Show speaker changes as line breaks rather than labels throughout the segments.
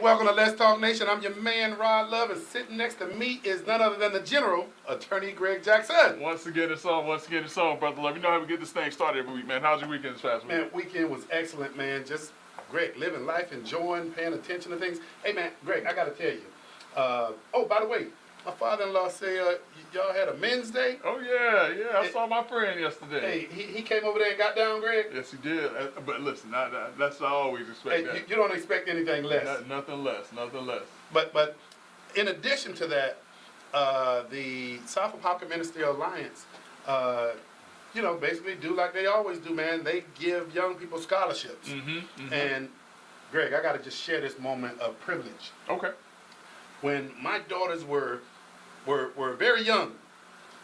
welcome to Let's Talk Nation. I'm your man, Rod Love, and sitting next to me is none other than the General, Attorney Greg Jackson.
Once again, it's on, Brother Love. You know how we get this thing started every week, man. How's your weekend this past week?
Man, weekend was excellent, man. Just Greg, living life, enjoying, paying attention to things. Hey, man, Greg, I got to tell you. Oh, by the way, my father-in-law said y'all had a men's day.
Oh, yeah. I saw my friend yesterday.
Hey, he came over there and got down, Greg?
Yes, he did. But listen, that's I always expect
Hey,
that.
you don't expect anything less.
Nothing less.
But in addition to that, the South Pocket Ministerial Alliance, basically do like they always do, man. They give young people scholarships. And Greg, I got to just share this moment of privilege.
Okay.
When my daughters were very young,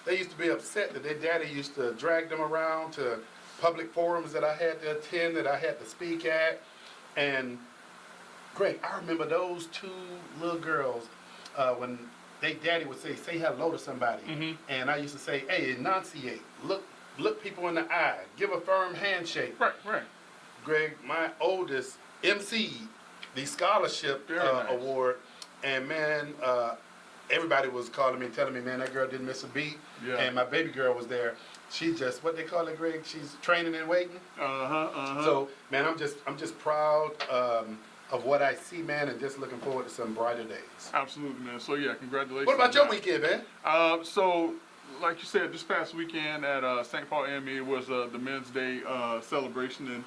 they used to be upset that their daddy used to drag them around to public forums that I had to attend, that I had to speak at. And Greg, I remember those two little girls when their daddy would say hello to somebody. And I used to say, hey, enunciate, look people in the eye, give a firm handshake.
Right.
Greg, my oldest MC the scholarship
nice.
award, and man, everybody was calling me, telling me, man, that girl didn't miss a beat.
Yeah.
And my baby girl was there. She just, what they call it, Greg? She's training and waiting. So, man, I'm just proud of what I see, man, and just looking forward to some brighter days.
Absolutely, man. So yeah, congratulations.
What about your weekend, man?
So, like you said, this past weekend at St. Paul AME was the Men's Day celebration, and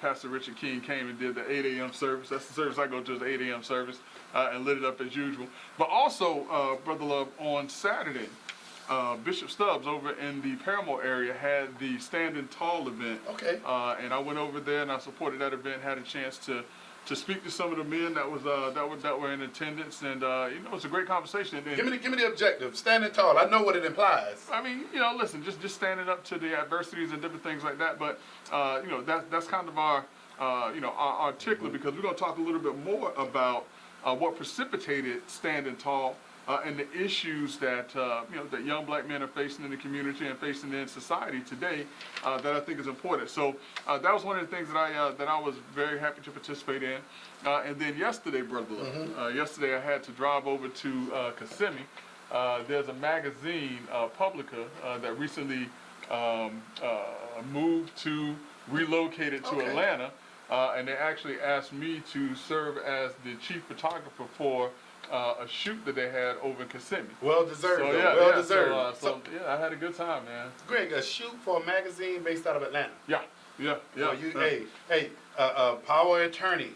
Pastor Richard King came and did the 8 a.m. service. That's the service I go to, is the 8 a.m. service, and lit it up as usual. But also, Brother Love, on Saturday, Bishop Stubbs over in the Paramore area had the Standing Tall event.
Okay.
And I went over there and I supported that event. Had a chance to speak to some of the men that were in attendance, and it's a great conversation. And
give me the objective. Standing tall. I know what it implies.
I mean, listen, just standing up to the adversities and different things like that. But that's kind of our tickler, because we're going to talk a little bit more about what precipitated Standing Tall. And the issues that that young black men are facing in the community and facing in society today, that I think is important. So that was one of the things that I was very happy to participate in. And then yesterday, Brother Love, yesterday I had to drive over to Kissimmee. There's a magazine, Publica, that recently relocated to Atlanta, and they actually asked me to serve as the chief photographer for a shoot that they had over in Kissimmee.
Well deserved.
So,
well deserved.
So I had a good time, man.
Greg, a shoot for a magazine based out of Atlanta.
Yeah.
So power attorney,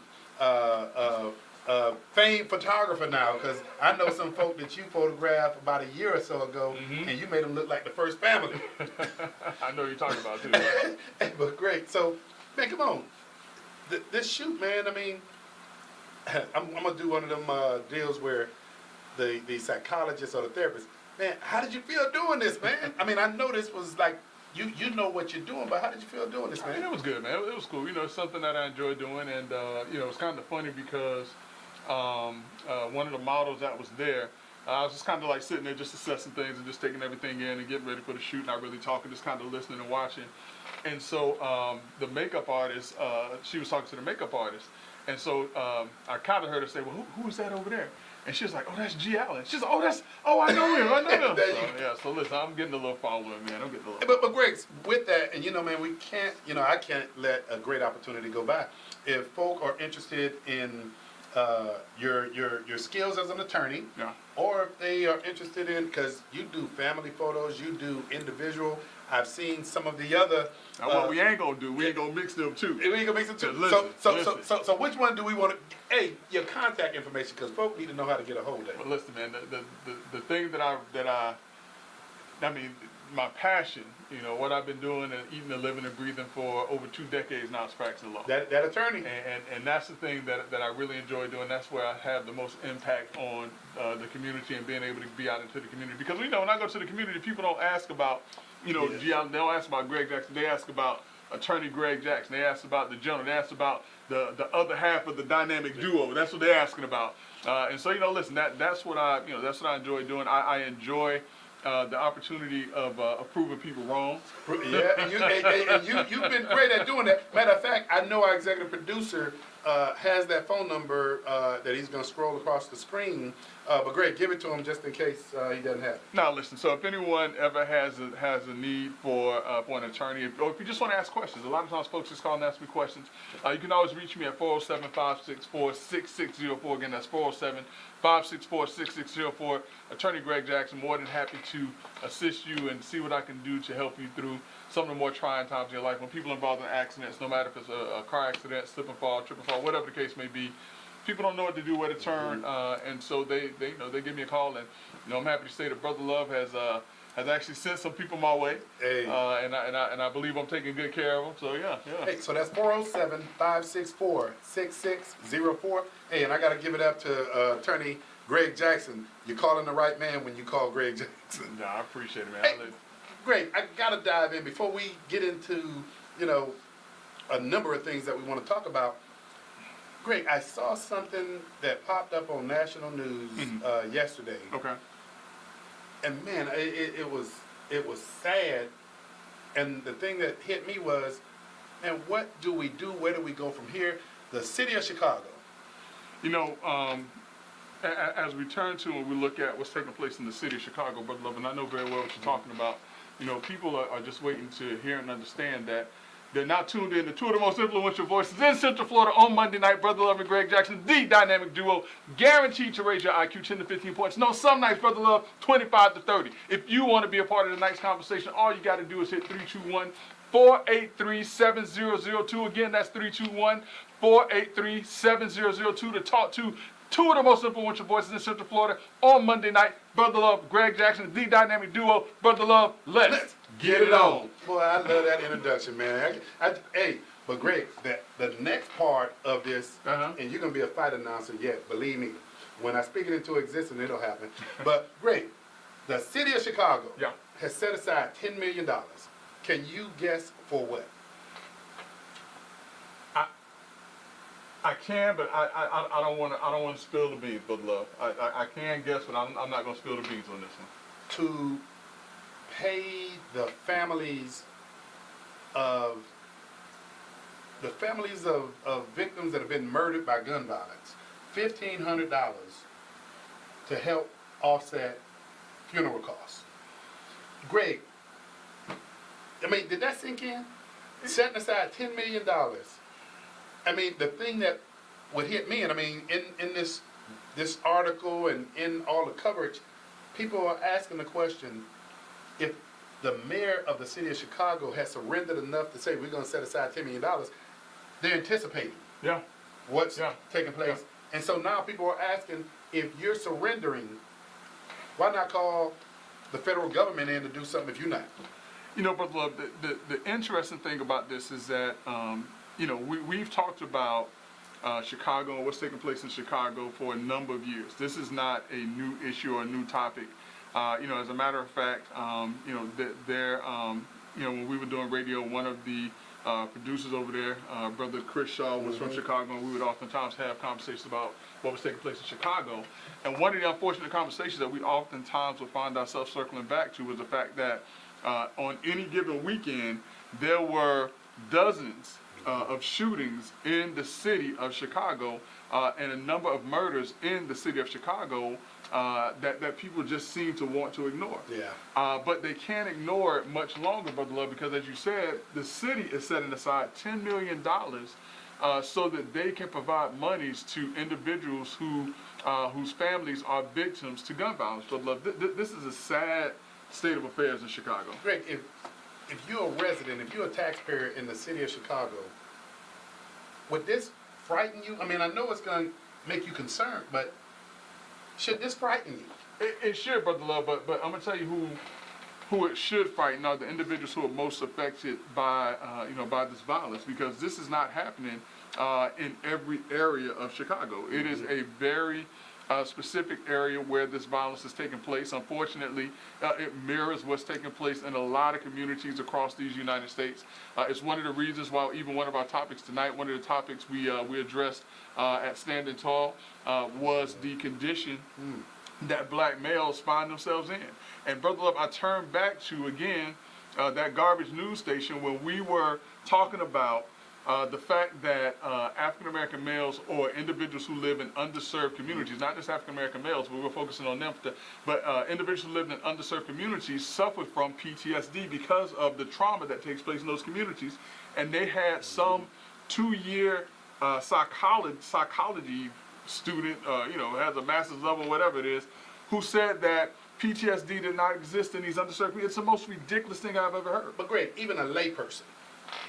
famed photographer now, because I know some folk that you photographed about a year or so ago, and you made them look like the first family.
I know you're talking about too.
But great. So, man, come on. This shoot, man. I mean, I'm gonna do one of them deals where the psychologist or the therapist, man, how did you feel doing this, man? I mean, I know this was like you know what you're doing, but how did you feel doing this, man?
I mean, it was good, man. It was cool. It's something that I enjoy doing, and it's kind of funny because one of the models that was there, I was just kind of like sitting there just assessing things and just taking everything in and getting ready for the shoot, not really talking, just kind of listening and watching. And so the makeup artist, she was talking to the makeup artist. And so I kind of heard her say, well, who is that over there? And she was like, oh, that's G. Allen. She's like, I know him. So listen, I'm getting a little following, man. I'm getting a little.
But Greg, with that, and man, we can't, I can't let a great opportunity go by. If folk are interested in your skills as an attorney, or if they are interested in, because you do family photos, you do individual. I've seen some of the other.
Now, what we ain't gonna do, we ain't gonna mix them too.
We ain't gonna mix them too.
Listen.
So which one do we want to? Hey, your contact information, because folk need to know how to get a hold of it.
Well, listen, man. The thing that I mean, my passion. What I've been doing and eating and living and breathing for over 2 decades now is practicing law.
That attorney.
And that's the thing that I really enjoy doing. That's where I have the most impact on the community and being able to be out into the community. Because when I go to the community, people don't ask about. They don't ask about Greg Jackson. They ask about Attorney Greg Jackson. They ask about the general. They ask about the other half of the dynamic duo. That's what they're asking about. And so listen, that's what I enjoy doing. I enjoy the opportunity of proving people wrong.
Yeah, and you've been great at doing that. Matter of fact, I know our executive producer has that phone number that he's going to scroll across the screen. But Greg, give it to him just in case he doesn't have it.
Now, listen. So, if anyone ever has a need for an attorney, or if you just want to ask questions, a lot of times folks just call and ask me questions. You can always reach me at 407-564-6604. Again, that's 407-564-6604. Attorney Greg Jackson, more than happy to assist you and see what I can do to help you through some of the more trying times in your life. When people are involved in accidents, no matter if it's a car accident, slip and fall, trip and fall, whatever the case may be, people don't know what to do, where to turn, and so they give me a call, and I'm happy to say that Brother Love has actually sent some people my way,
Hey.
and I believe I'm taking good care of them. So yeah.
Hey, so that's 407-564-6604. Hey, and I got to give it up to Attorney Greg Jackson. You're calling the right man when you call Greg Jackson.
Yeah, I appreciate it, man.
Hey, Greg, I got to dive in before we get into, a number of things that we want to talk about. Greg, I saw something that popped up on national news yesterday.
Okay.
And man, it was sad. And the thing that hit me was, man, what do we do? Where do we go from here? The city of Chicago.
As we turn to and we look at what's taking place in the city of Chicago, Brother Love, and I know very well what you're talking about. People are just waiting to hear and understand that they're now tuned in to two of the most influential voices in Central Florida on Monday night. Brother Love and Greg Jackson, the dynamic duo, guaranteed to raise your IQ 10 to 15 points. No, some nights, Brother Love, 25 to 30. If you want to be a part of tonight's conversation, all you got to do is hit 321-483-7002. Again, that's 321-483-7002 to talk to two of the most influential voices in Central Florida on Monday night. Brother Love, Greg Jackson, the dynamic duo. Brother Love, let's get it on.
Boy, I love that introduction, man. Hey, but Greg, the next part of this, and you're going to be a fight announcer yet, believe me. When I speak it into existence, it'll happen. But Greg, the city of Chicago has set aside $10 million. Can you guess for what?
I can, but I don't want to spill the beans, Brother Love. I can guess, but I'm not going to spill the beans on this one.
To pay the families of victims that have been murdered by gun violence, $1,500 to help offset funeral costs. Greg, I mean, did that sink in? Setting aside $10 million. I mean, the thing that would hit me, and I mean, in this article and in all the coverage, people are asking the question, if the mayor of the city of Chicago has surrendered enough to say we're going to set aside $10 million, they're anticipating what's taking place. Yeah. And so now people are asking, if you're surrendering, why not call the federal government in to do something if you're not?
Brother Love, the interesting thing about this is that, we've talked about Chicago and what's taking place in Chicago for a number of years. This is not a new issue or a new topic. As a matter of fact, when we were doing radio, one of the producers over there, Brother Chris Shaw, was from Chicago, and we would oftentimes have conversations about what was taking place in Chicago. And one of the unfortunate conversations that we oftentimes would find ourselves circling back to was the fact that on any given weekend, there were dozens of shootings in the city of Chicago and a number of murders in the city of Chicago that people just seem to want to ignore.
Yeah.
But they can't ignore it much longer, Brother Love, because as you said, the city is setting aside $10 million so that they can provide monies to individuals whose families are victims to gun violence. Brother Love, this is a sad state of affairs in Chicago.
Greg, if you're a resident, if you're a taxpayer in the city of Chicago, would this frighten you? I mean, I know it's going to make you concerned, but should this frighten you?
It should, Brother Love, but I'm going to tell you who it should frighten are the individuals who are most affected by by this violence, because this is not happening in every area of Chicago. It is a very specific area where this violence is taking place. Unfortunately, it mirrors what's taking place in a lot of communities across these United States. It's one of the reasons why even one of our topics tonight, one of the topics we addressed at Standing Tall was the condition that black males find themselves in. And Brother Love, I turn back to, again, that garbage news station when we were talking about the fact that African American males or individuals who live in underserved communities, not just African American males, but we're focusing on them, but individuals who live in underserved communities suffered from PTSD because of the trauma that takes place in those communities, and they had some 2-year psychology student, has a master's level, whatever it is, who said that PTSD did not exist in these underserved communities. It's the most ridiculous thing I've ever heard.
But Greg, even a layperson,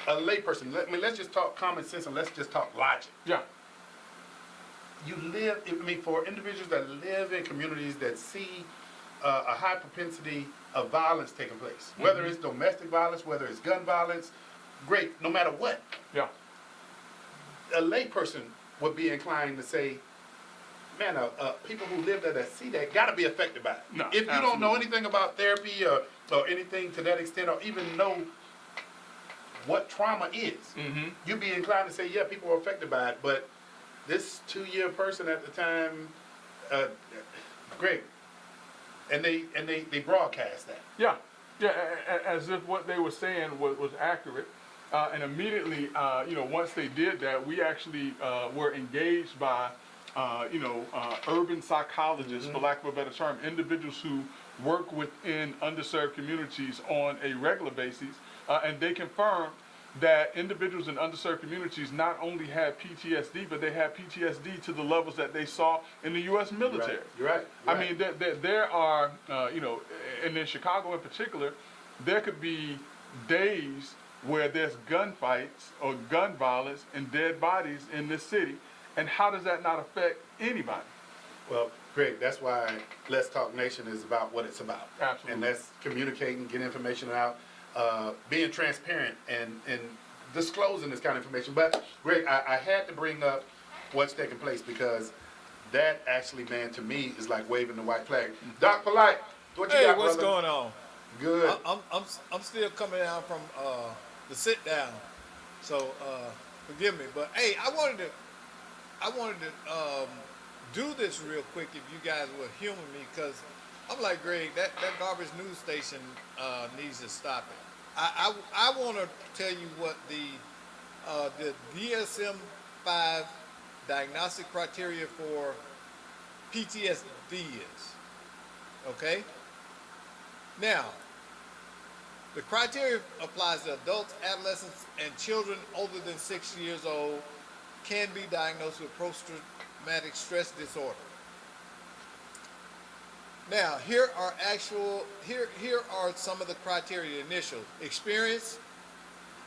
let's just talk common sense and let's just talk logic.
Yeah.
For individuals that live in communities that see a high propensity of violence taking place, whether it's domestic violence, whether it's gun violence, great, no matter what,
Yeah.
a layperson would be inclined to say, man, people who live there that see that got to be affected by it.
No,
If you don't know
absolutely.
anything about therapy or anything to that extent, or even know what trauma is, you'd be inclined to say, yeah, people are affected by it. But this 2-year person at the time, great, and they broadcast that.
Yeah, as if what they were saying was accurate. And immediately, once they did that, we actually were engaged by, urban psychologists, for lack of a better term, individuals who work within underserved communities on a regular basis, and they confirmed that individuals in underserved communities not only had PTSD, but they had PTSD to the levels that they saw in the U.S. military.
You're right.
I mean, there are, and in Chicago in particular, there could be days where there's gunfights or gun violence and dead bodies in this city. And how does that not affect anybody?
Well, Greg, that's why Let's Talk Nation is about what it's about.
Absolutely.
And that's communicating, getting information out, being transparent and disclosing this kind of information. But, Greg, I had to bring up what's taking place because that actually, man, to me is like waving the white flag. Doc Polite, what you
Hey,
got,
what's
brother?
going on?
Good.
I'm still coming down from the sit down, so forgive me. But hey, I wanted to do this real quick if you guys will humor me, because I'm like, Greg, that garbage news station needs to stop it. I want to tell you what the DSM-5 diagnostic criteria for PTSD is. Okay. Now, the criteria applies to adults, adolescents, and children older than 6 years old can be diagnosed with post-traumatic stress disorder. Now, here are some of the criteria. Initial experience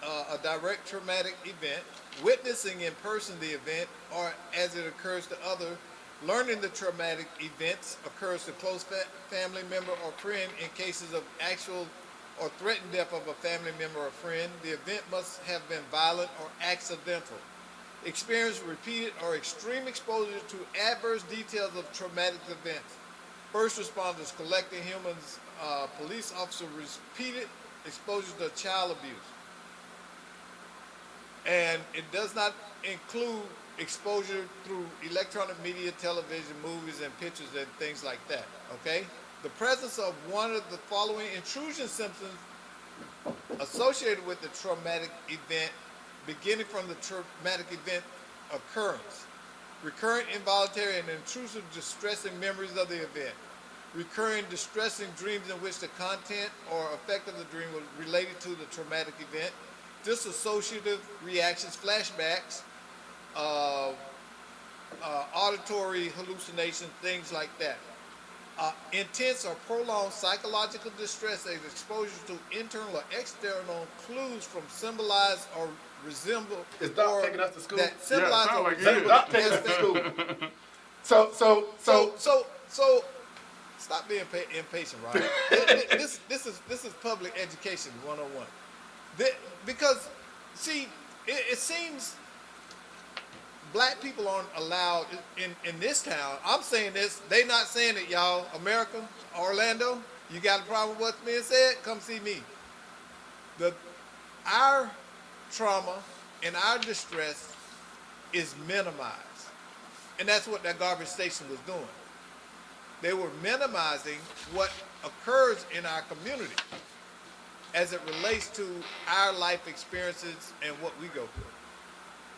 a direct traumatic event, witnessing in person the event or as it occurs to others, learning the traumatic events occurs to close family member or friend. In cases of actual or threatened death of a family member or friend, the event must have been violent or accidental. Experience repeated or extreme exposure to adverse details of traumatic events. First responders, collecting humans, police officer, repeated exposure to child abuse. And it does not include exposure through electronic media, television, movies, and pictures and things like that, okay? The presence of one of the following intrusion symptoms associated with the traumatic event, beginning from the traumatic event occurrence. Recurrent involuntary and intrusive distressing memories of the event. Recurring distressing dreams in which the content or effect of the dream was related to the traumatic event. Dissociative reactions, flashbacks, auditory hallucinations, things like that. Intense or prolonged psychological distress and exposure to internal or external clues from symbolize or resemble.
Is Doc
or
taking us to school?
That symbolize
sound
or
like it
resemble.
is.
Doc taking us to school. So
Stop being impatient, Ryan. This is public education 101. Because, see, it seems black people aren't allowed in this town. I'm saying this. They not saying it, y'all. America, Orlando, you got a problem with what's being said? Come see me. Our trauma and our distress is minimized. And that's what that garbage station was doing. They were minimizing what occurs in our community as it relates to our life experiences and what we go through.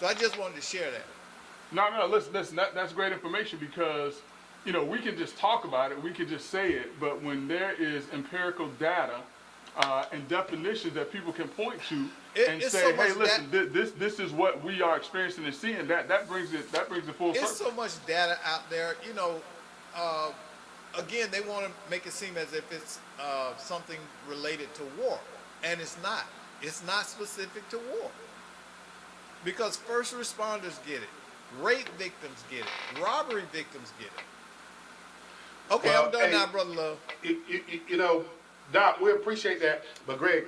So I just wanted to share that.
No, listen, that's great information because, you know, we can just talk about it, we can just say it, but when there is empirical data and definitions that people can point to and
It's
say,
so
hey,
much
listen, this is what we are experiencing and seeing, that brings it full circle.
It's so much data out there. You know, again, they want to make it seem as if it's something related to war, and it's not. It's not specific to war. Because first responders get it, rape victims get it, robbery victims get it. Okay,
Well,
I'm done
hey,
now, Brother Love.
You know, Doc, we appreciate that. But Greg,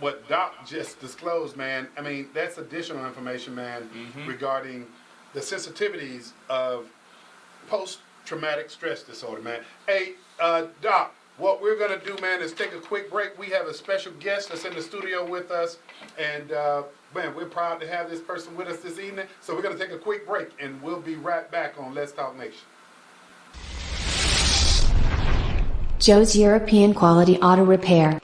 what Doc just disclosed, man, I mean, that's additional information, man, regarding the sensitivities of post-traumatic stress disorder, man. Hey, Doc, what we're going to do, man, is take a quick break. We have a special guest that's in the studio with us. And, man, we're proud to have this person with us this evening. So we're going to take a quick break, and we'll be right back on Let's Talk Nation.
Joe's European Quality Auto Repair.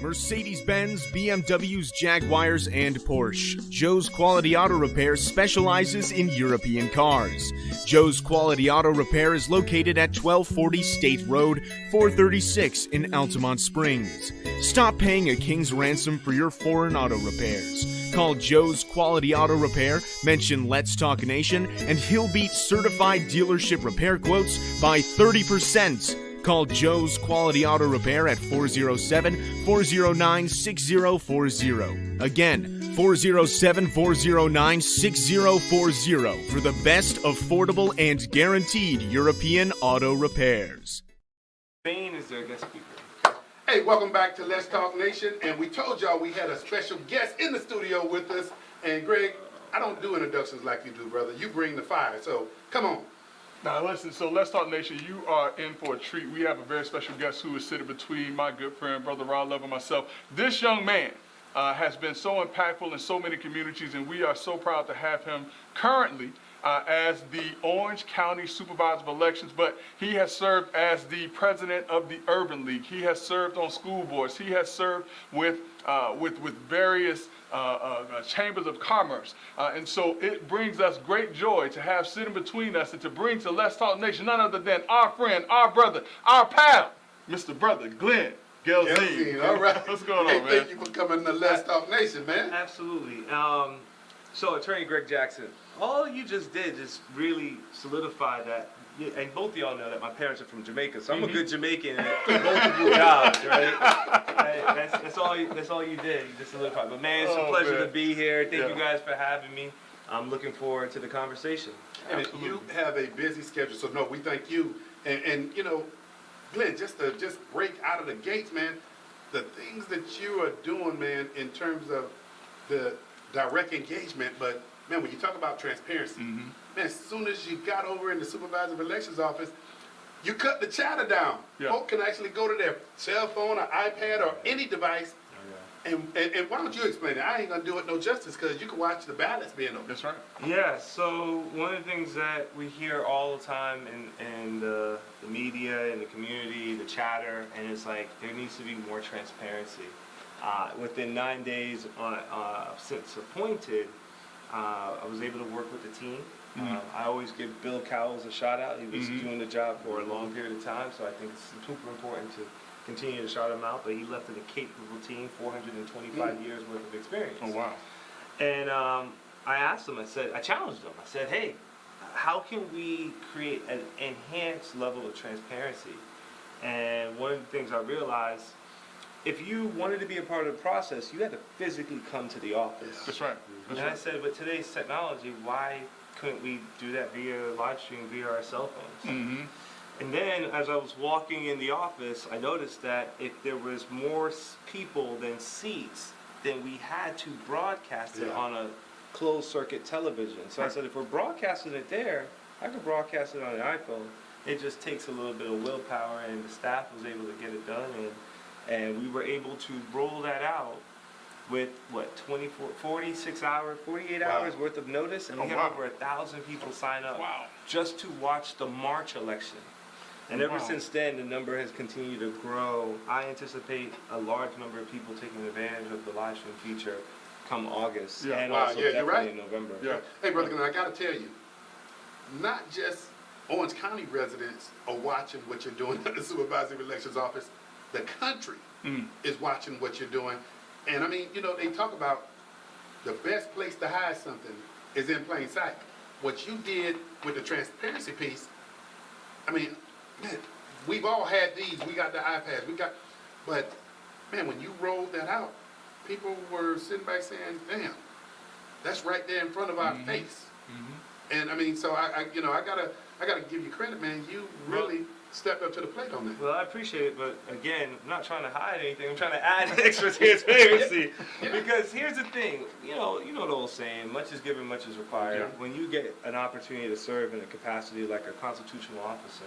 Mercedes-Benz, BMWs, Jaguars, and Porsche. Joe's Quality Auto Repair specializes in European cars. Joe's Quality Auto Repair is located at 1240 State Road, 436 in Altamont Springs. Stop paying a king's ransom for your foreign auto repairs. Call Joe's Quality Auto Repair, mention Let's Talk Nation, and he'll beat certified dealership repair quotes by 30%. Call Joe's Quality Auto Repair at 407-409-6040. Again, 407-409-6040 for the best affordable and guaranteed European auto repairs.
Spain is their guest speaker.
Hey, welcome back to Let's Talk Nation. And we told y'all we had a special guest in the studio with us. And Greg, I don't do introductions like you do, brother. You bring the fire. So come on.
Now listen, so Let's Talk Nation, you are in for a treat. We have a very special guest who is sitting between my good friend, Brother Rod Love, and myself. This young man has been so impactful in so many communities, and we are so proud to have him currently as the Orange County Supervisor of Elections, but he has served as the president of the Urban League. He has served on school boards. He has served with various chambers of commerce. And so it brings us great joy to have sitting between us and to bring to Let's Talk Nation none other than our friend, our brother, our pal, Mr. Brother Glenn Gelzine.
All right.
What's going
Hey,
on, man?
thank you for coming to Let's Talk Nation, man.
Absolutely. So, Attorney Greg Jackson, all you just did just really solidify that. And both of y'all know that my parents are from Jamaica, so I'm a good Jamaican at multiple jobs, right? That's all you did. You just solidified. But man, it's a pleasure to be here. Thank you guys for having me. I'm looking forward to the conversation.
And you have a busy schedule, so no, we thank you. And you know, Glenn, just break out of the gates, man. The things that you are doing, man, in terms of the direct engagement, but man, when you talk about transparency, man, as soon as you got over in the Supervisor of Elections office, you cut the chatter down.
Yeah.
Folk can actually go to their cell phone or iPad or any device. And why don't you explain it? I ain't gonna do it no justice because you can watch the ballots being open.
That's right.
Yeah, so one of the things that we hear all the time in the media, in the community, the chatter, and it's like there needs to be more transparency. Within 9 days since appointed, I was able to work with the team. I always give Bill Cowles a shout out. He was doing the job for a long period of time, so I think it's super important to continue to shout him out. But he left in a capable team, 425 years worth of experience.
Oh, wow.
And I asked him, I challenged him. I said, hey, how can we create an enhanced level of transparency? And one of the things I realized, if you wanted to be a part of the process, you had to physically come to the office.
That's right. That's
And I
right.
said, with today's technology, why couldn't we do that via live stream, via our cell phones? And then, as I was walking in the office, I noticed that if there was more people than seats, then we had to broadcast it on a closed circuit television. So I said, if we're broadcasting it there, I could broadcast it on an iPhone. It just takes a little bit of willpower, and the staff was able to get it done, and we were able to roll that out with 48 hours worth of notice, and we had over 1,000 people sign up just to watch the March election. And ever since then, the number has continued to grow. I anticipate a large number of people taking advantage of the live stream feature come August,
Yeah.
and
Wow,
also
yeah, you're
definitely
right.
in November.
Yeah.
Hey, Brother Glenn, I gotta tell you, not just Orange County residents are watching what you're doing at the supervisory elections office, the country is watching what you're doing. And I mean, you know, they talk about the best place to hide something is in plain sight. What you did with the transparency piece, I mean, man, we've all had these. We got the iPads, but man, when you rolled that out, people were sitting back saying, damn, that's right there in front of our face. And I mean, so I gotta give you credit, man. You really stepped up to the plate on that.
Well, I appreciate it, but again, I'm not trying to hide anything. I'm trying to add extra transparency.
Yeah.
Because here's the thing, you know the old saying, much is given, much is required.
Yeah.
When you get an opportunity to serve in a capacity like a constitutional officer,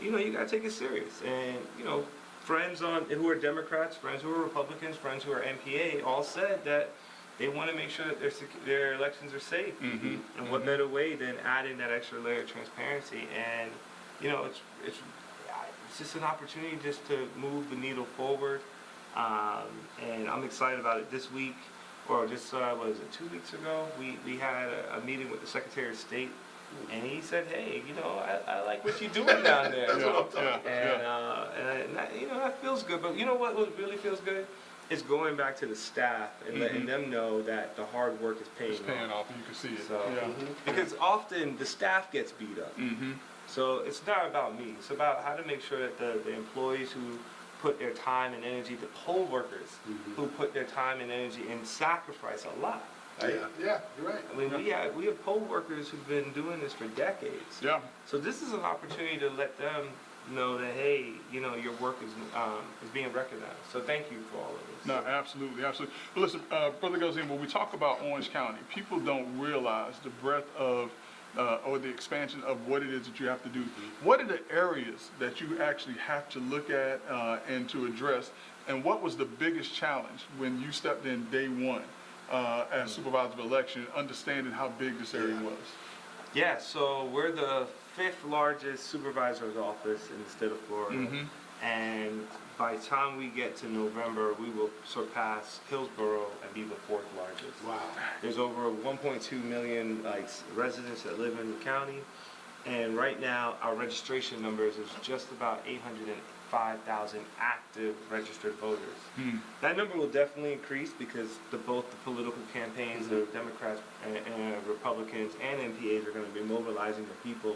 you know, you gotta take it serious. And, you know, friends who are Democrats, friends who are Republicans, friends who are MPA all said that they want to make sure that their elections are safe. And what better way than adding that extra layer of transparency? And you know, it's just an opportunity just to move the needle forward. And I'm excited about it. This week, or just what is it, 2 weeks ago, we had a meeting with the Secretary of State, and he said, "Hey, you know, I like what you're doing down there." And that, you know, that feels good. But you know what really feels good? It's going back to the staff and letting them know that the hard work is paying
It's paying off, and you can see it.
So,
Yeah.
because often the staff gets beat up. So it's not about me. It's about how to make sure that the employees who put their time and energy, the poll workers who put their time and energy and sacrifice a lot. Right?
Yeah, you're right.
I mean, we have poll workers who've been doing this for decades.
Yeah.
So this is an opportunity to let them know that, hey, you know, your work is being recognized. So thank you for all of this.
No, absolutely, absolutely. But listen, Brother Gozin, when we talk about Orange County, people don't realize the breadth of or the expansion of what it is that you have to do. What are the areas that you actually have to look at and to address? And what was the biggest challenge when you stepped in day one as supervisor of election, understanding how big this area was?
Yeah, so we're the 5th largest supervisor's office in the state of Florida. And by the time we get to November, we will surpass Hillsborough and be the 4th largest.
Wow.
There's over 1.2 million residents that live in the county. And right now, our registration numbers is just about 805,000 active registered voters. That number will definitely increase because both the political campaigns, the Democrats and Republicans and MPAs are going to be mobilizing the people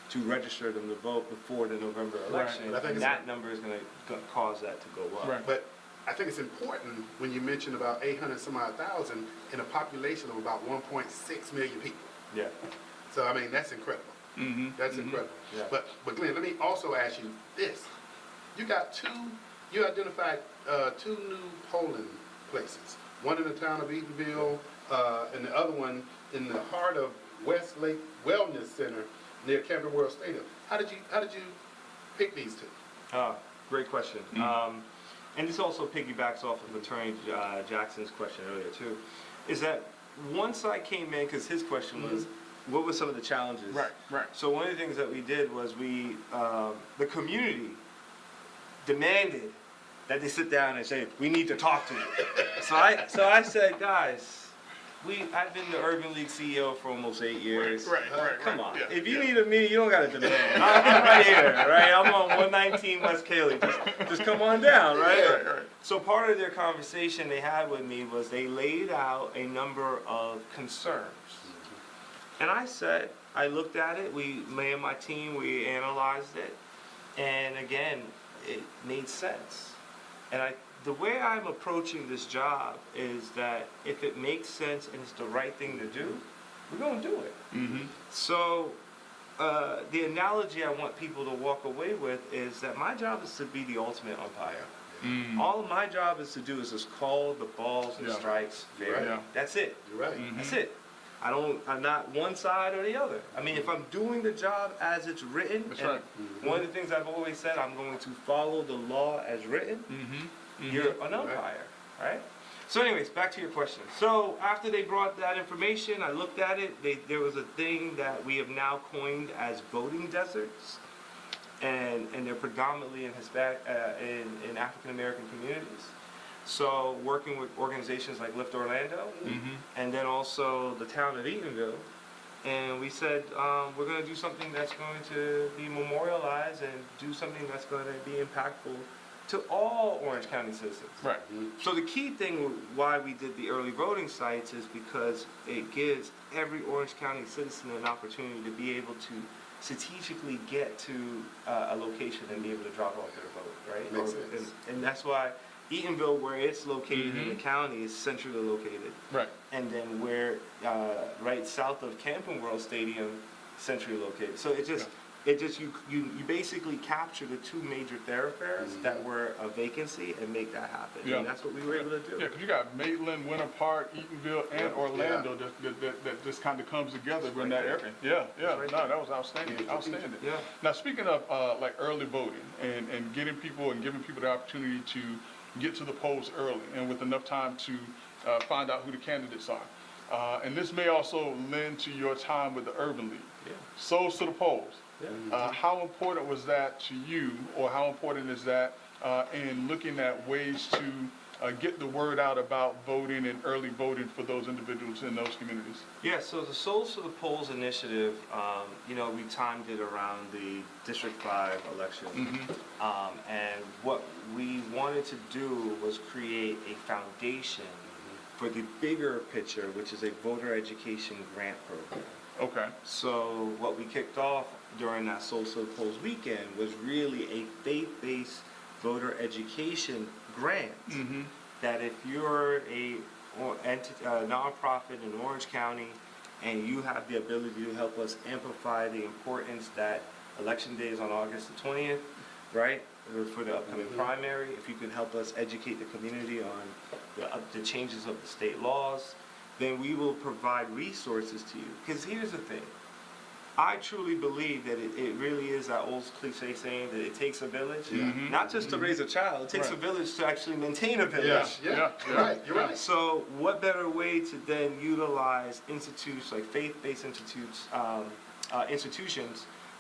to register them to vote before the November election.
But I think
And that number is going to cause that to go up.
Right.
But I think it's important when you mention about 800 some odd thousand in a population of about 1.6 million people.
Yeah.
So I mean, that's incredible. That's incredible.
Yeah.
But Glenn, let me also ask you this: you identified 2 new polling places. One in the town of Eatonville, and the other one in the heart of Westlake Wellness Center near Campbell World Stadium. How did you pick these 2?
Great question. And this also piggybacks off of Attorney Jackson's question earlier too, is that once I came in, because his question was, what were some of the challenges?
Right.
So one of the things that we did was the community demanded that they sit down and say, we need to talk to you. So I said, guys, I've been the Urban League CEO for almost 8 years.
Right.
Come on.
Yeah,
If you need a meeting, you don't got to demand. I'm right here, right? I'm on 119 West Cayley. Just come on down, right?
Right.
So part of their conversation they had with me was they laid out a number of concerns. And I looked at it, me and my team, we analyzed it. And again, it made sense. And the way I'm approaching this job is that if it makes sense and it's the right thing to do, we're going to do it. So the analogy I want people to walk away with is that my job is to be the ultimate umpire. All my job is to do is just call the balls and strikes fair.
Right.
Yeah.
That's it.
You're right.
That's it. I'm not one side or the other. I mean, if I'm doing the job as it's written,
That's
and
right.
one of the things I've always said, I'm going to follow the law as written, you're an umpire, right? So anyways, back to your question. So after they brought that information, I looked at it. There was a thing that we have now coined as voting deserts, and they're predominantly in Hispanic, in African American communities. So working with organizations like Lift Orlando, and then also the town of Eatonville, and we said we're going to do something that's going to be memorialized and do something that's going to be impactful to all Orange County citizens.
Right.
So the key thing why we did the early voting sites is because it gives every Orange County citizen an opportunity to be able to strategically get to a location and be able to drop off their vote, right?
Makes sense.
And that's why Eatonville, where it's located in the county, is centrally located.
Right.
And then where right south of Camping World Stadium, centrally located. So you basically capture the two major thoroughfares that were a vacancy and make that happen.
Yeah.
And that's what we were able to do.
Yeah, because you got Maitland, Winter Park, Eatonville, and Orlando that just kind of comes together in that area. Yeah, yeah.
right
No,
there.
that was outstanding. Outstanding.
Yeah.
Now, speaking of like early voting and getting people and giving people the opportunity to get to the polls early and with enough time to find out who the candidates are. And this may also lend to your time with the Urban League.
Yeah.
Souls to the polls.
Yeah.
How important was that to you, or how important is that in looking at ways to get the word out about voting and early voting for those individuals in those communities?
Yeah, so the Souls to the Polls initiative, we timed it around the District 5 election. And what we wanted to do was create a foundation for the bigger picture, which is a voter education grant program.
Okay.
So what we kicked off during that Souls to the Polls weekend was really a faith-based voter education grant that if you're a nonprofit in Orange County and you have the ability to help us amplify the importance that Election Day is on August the 20th, right, for the upcoming primary, if you can help us educate the community on the changes of the state laws, then we will provide resources to you. Because here's the thing. I truly believe that it really is that old cliche saying that it takes a village, not just to raise a child, it takes a village to actually maintain a village.
Yeah, you're right, you're right.
So what better way to then utilize institutes like faith-based institutions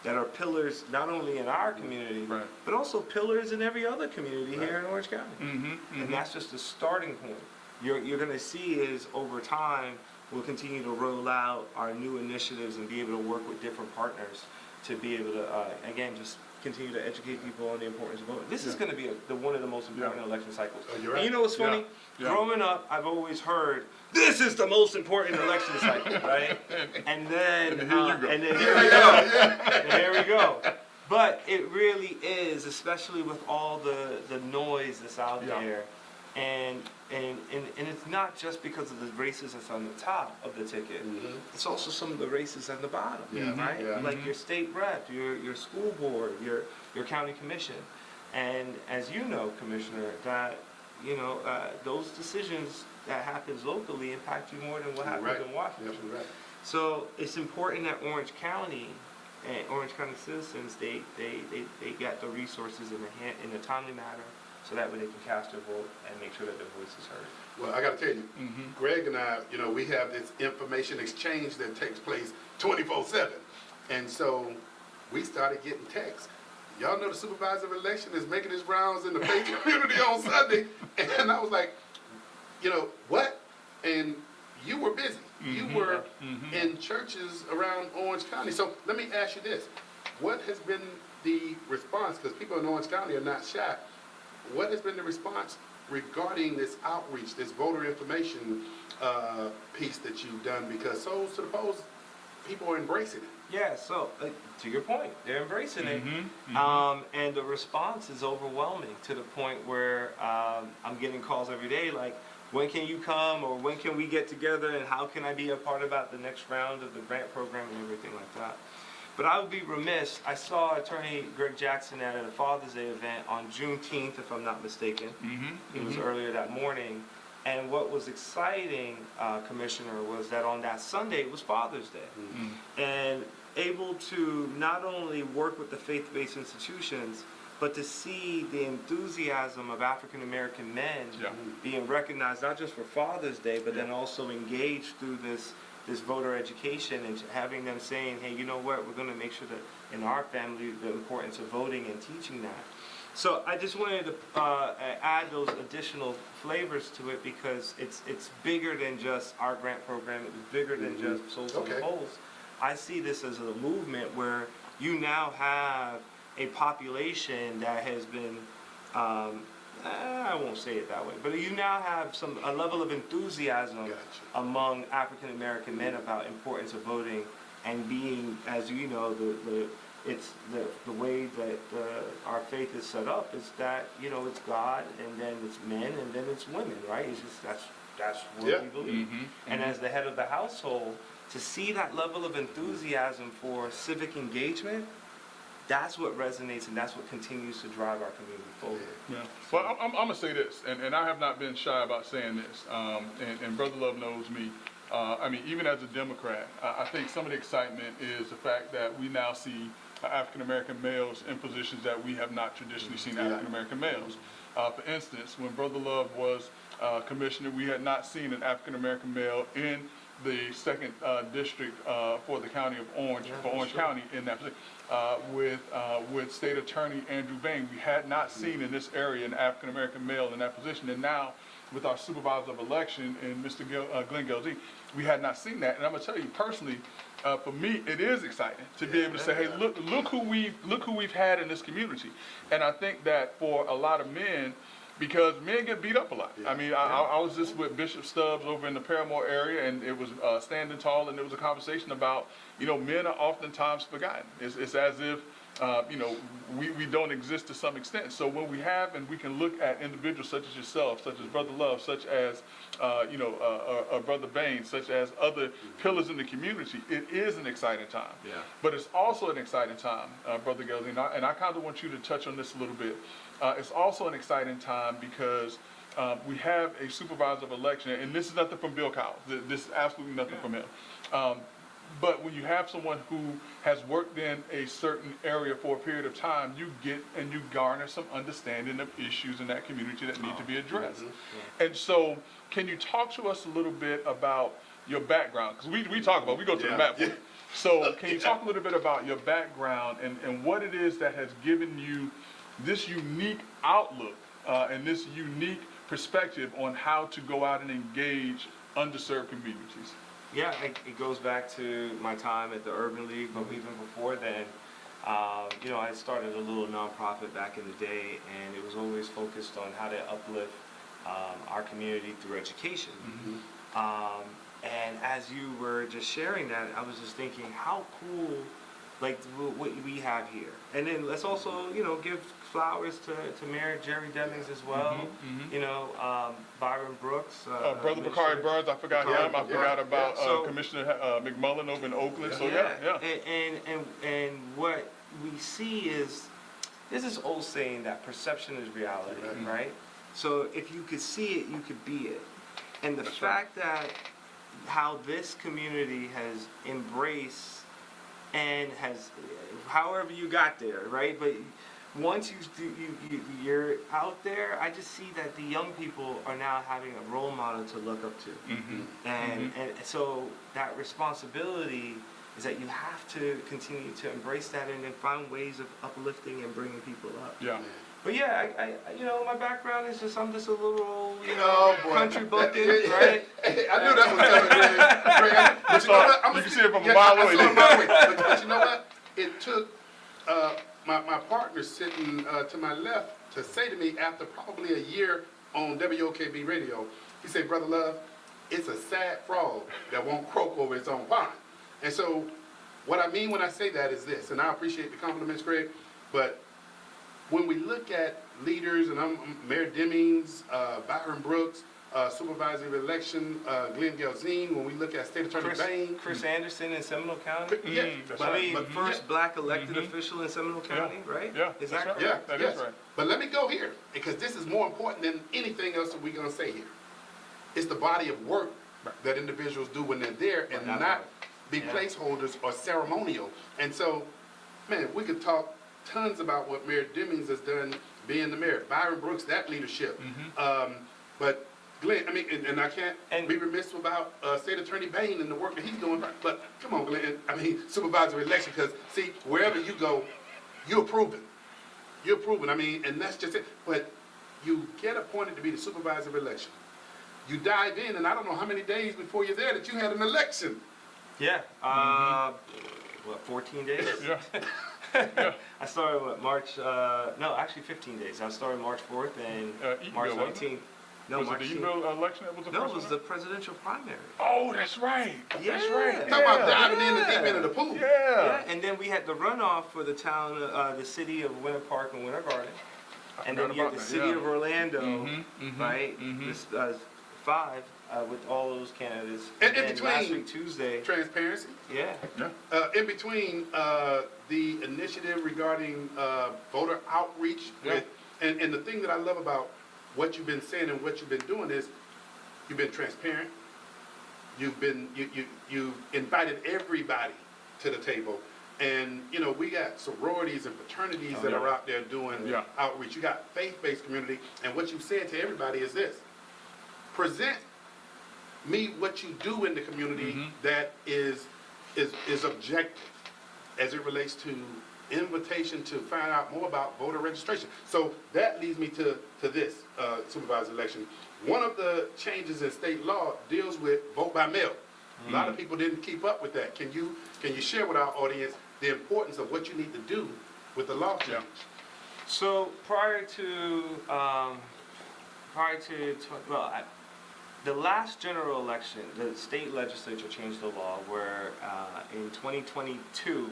that are pillars not only in our community, but also pillars in every other community here in Orange County. And that's just the starting point. You're going to see is over time, we'll continue to roll out our new initiatives and be able to work with different partners to be able to, again, just continue to educate people on the importance of voting. This is going to be one of the most important election cycles.
Oh, you're
And
right.
you know what's funny?
Yeah.
Growing up, I've always heard, this is the most important election cycle, right? And then,
And here you go.
and then here we go. And here we go. But it really is, especially with all the noise that's out there. And it's not just because of the races that's on the top of the ticket. It's also some of the races at the bottom, right?
Yeah.
Like your state rep, your school board, your county commission. And as you know, Commissioner, that those decisions that happens locally impact you more than what happens in Washington.
Absolutely right.
So it's important that Orange County and Orange County citizens they get the resources in a timely manner, so that way they can cast their vote and make sure that their voice is heard.
Well, I got to tell you, Greg and I, we have this information exchange that takes place 24/7. And so we started getting texts. Y'all know the supervisor of election is making his rounds in the faith community on Sunday. And I was like, what? And you were busy. You were in churches around Orange County. So let me ask you this. What has been the response? Because people in Orange County are not shy. What has been the response regarding this outreach, this voter information piece that you've done? Because Souls to the Polls, people are embracing it.
Yeah, so to your point, they're embracing it. And the response is overwhelming to the point where I'm getting calls every day like, when can you come, or when can we get together, and how can I be a part about the next round of the grant program and everything like that. But I would be remiss, I saw Attorney Greg Jackson at a Father's Day event on Juneteenth, if I'm not mistaken. It was earlier that morning. And what was exciting, Commissioner, was that on that Sunday, it was Father's Day. And able to not only work with the faith-based institutions, but to see the enthusiasm of African American men being recognized, not just for Father's Day, but then also engaged through this voter education, and having them saying, hey, you know what, we're going to make sure that in our family the importance of voting and teaching that. So I just wanted to add those additional flavors to it because it's bigger than just our grant program. It was bigger than just Souls on the
Okay.
Poles. I see this as a movement where you now have a population that has been, I won't say it that way, but you now have a level of enthusiasm
Gotcha.
among African American men about importance of voting and being, as you know, it's the way that our faith is set up is that, you know, it's God and then it's men and then it's women, right? It's just that's what
Yeah.
we believe. And as the head of the household, to see that level of enthusiasm for civic engagement, that's what resonates and that's what continues to drive our community forward.
Yeah. Well, I'm gonna say this, and I have not been shy about saying this. And Brother Love knows me. I mean, even as a Democrat, I think some of the excitement is the fact that we now see African American males in positions that we have not traditionally seen African American males. For instance, when Brother Love was commissioner, we had not seen an African American male in the second district for the county of Orange, for Orange County in that position. With State Attorney Andrew Bain, we had not seen in this area an African American male in that position, and now with our supervisor of election and Mr. Glenn Gelzee, we had not seen that. And I'm gonna tell you personally, for me, it is exciting to be able to say, hey, look who we've had in this community. And I think that for a lot of men, because men get beat up a lot. I mean, I was just with Bishop Stubbs over in the Paramore area, and it was standing tall, and there was a conversation about, you know, men are oftentimes forgotten. It's as if, you know, we don't exist to some extent. So when we have, and we can look at individuals such as yourself, such as Brother Love, such as, you know, Brother Bain, such as other pillars in the community, it is an exciting time.
Yeah.
But it's also an exciting time, Brother Gelzee, and I kind of want you to touch on this a little bit. It's also an exciting time because we have a supervisor of election, and this is nothing from Bill Cowles. This is absolutely nothing from him. But when you have someone who has worked in a certain area for a period of time, you get and you garner some understanding of issues in that community that need to be addressed. And so, can you talk to us a little bit about your background? Because we talk about, we go to the map. So can you talk a little bit about your background and what it is that has given you this unique outlook and this unique perspective on how to go out and engage underserved communities?
Yeah, it goes back to my time at the Urban League, but even before then, you know, I started a little nonprofit back in the day, and it was always focused on how to uplift our community through education. And as you were just sharing that, I was just thinking, how cool, like what we have here. And then let's also, you know, give flowers to Mayor Jerry Demings as well. You know, Byron Brooks.
Brother Bakari Burns, I forgot him. I forgot about
So-
Commissioner McMullen over in Oakland. So yeah.
And what we see is, there's this old saying that perception is reality, right? So if you could see it, you could be it. And the fact that how this community has embraced and has, however you got there, right? But once you're out there, I just see that the young people are now having a role model to look up to. And so that responsibility is that you have to continue to embrace that and then find ways of uplifting and bringing people up.
Yeah.
But yeah, I you know, my background is just, I'm just a little old, you know,
Oh, boy.
country bucket, right?
I knew that was coming, Greg. But you know what?
You can see it from a
Yeah,
mile
I
away.
saw it a mile away. But you know what? It took my partner sitting to my left to say to me after probably a year on WOKB radio, he said, Brother Love, it's a sad frog that won't croak over its own pond. And so what I mean when I say that is this, and I appreciate the compliments, Greg, but when we look at leaders, and I'm Mayor Demings, Byron Brooks, Supervisor of Election, Glenn Gelzee, when we look at State Attorney Bain.
Chris Anderson in Seminole County.
Yeah,
That's
I
right.
mean,
but-
first black elected official in Seminole County, right?
Yeah,
Is
that's
that
right.
correct?
That
yes.
is right.
But let me go here, because this is more important than anything else that we're gonna say here. It's the body of work that individuals do when they're there and
that
not
part.
be
Yeah.
placeholders or ceremonial. And so, man, we could talk tons about what Mayor Demings has done being the mayor. Byron Brooks, that leadership. But Glenn, I mean, and I can't
And-
be remiss about State Attorney Bain and the work that he's doing. But come on, Glenn, I mean, supervisor of election, because see, wherever you go, you're proven. You're proven. I mean, and that's just it. But you get appointed to be the supervisor of election. You dive in, and I don't know how many days before you're there that you had an election.
Yeah. What, 14 days?
Yeah.
I started no, actually 15 days. I started March 4th and March
Eatonville, wasn't it?
19th. No,
Was
March
it the
18th.
Eatonville election that was the
No,
first
it was
one?
the presidential primary.
Oh, that's right. That's right.
Talk about
Yeah.
diving in the deep end of the pool.
Yeah,
Yeah.
and then we had the runoff for the town, the city of Winter Park and Winter Garden. And then
forgot
you had
about
the
that,
city
yeah.
of Orlando,
Mhm,
right?
mhm.
This, 5 with all those candidates.
And in
then last
between-
week, Tuesday,
Transparency.
yeah.
Yeah.
In between the initiative regarding voter outreach,
Yeah.
and the thing that I love about what you've been saying and what you've been doing is you've been transparent. You've been you invited everybody to the table, and you know we got sororities and fraternities
Oh,
that
yeah.
are out there doing
Yeah.
outreach. You got faith-based community, and what you said to everybody is this: present me what you do in the community that is objective as it relates to invitation to find out more about voter registration. So that leads me to this supervisor election. One of the changes in state law deals with vote by mail. A lot of people didn't keep up with that. Can you share with our audience the importance of what you need to do with the law change?
Yeah.
So prior to the last general election, the state legislature changed the law where in 2022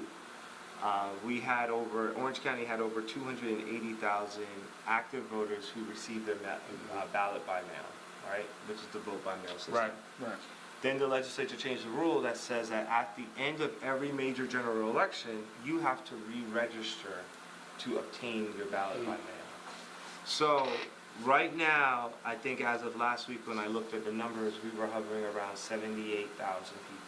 Orange County had over 280,000 active voters who received their ballot by mail, right? Which is the vote by mail system.
Right.
Then the legislature changed the rule that says that at the end of every major general election, you have to re-register to obtain your ballot by mail. So right now, I think as of last week when I looked at the numbers, we were hovering around 78,000 people.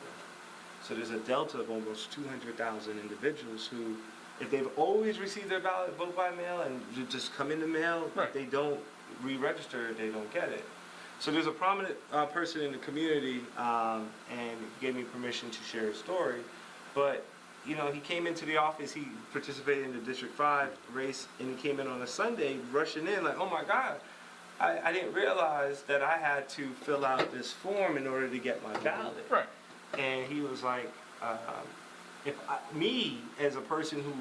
So there's a delta of almost 200,000 individuals who, if they've always received their ballot vote by mail and you just come in the mail,
Right.
if they don't re-register, they don't get it. So there's a prominent person in the community, and gave me permission to share his story. But you know, he came into the office. He participated in the District 5 race, and he came in on a Sunday, rushing in like, "Oh my God, I didn't realize that I had to fill out this form in order to get my ballot."
Right.
And he was like, me as a person who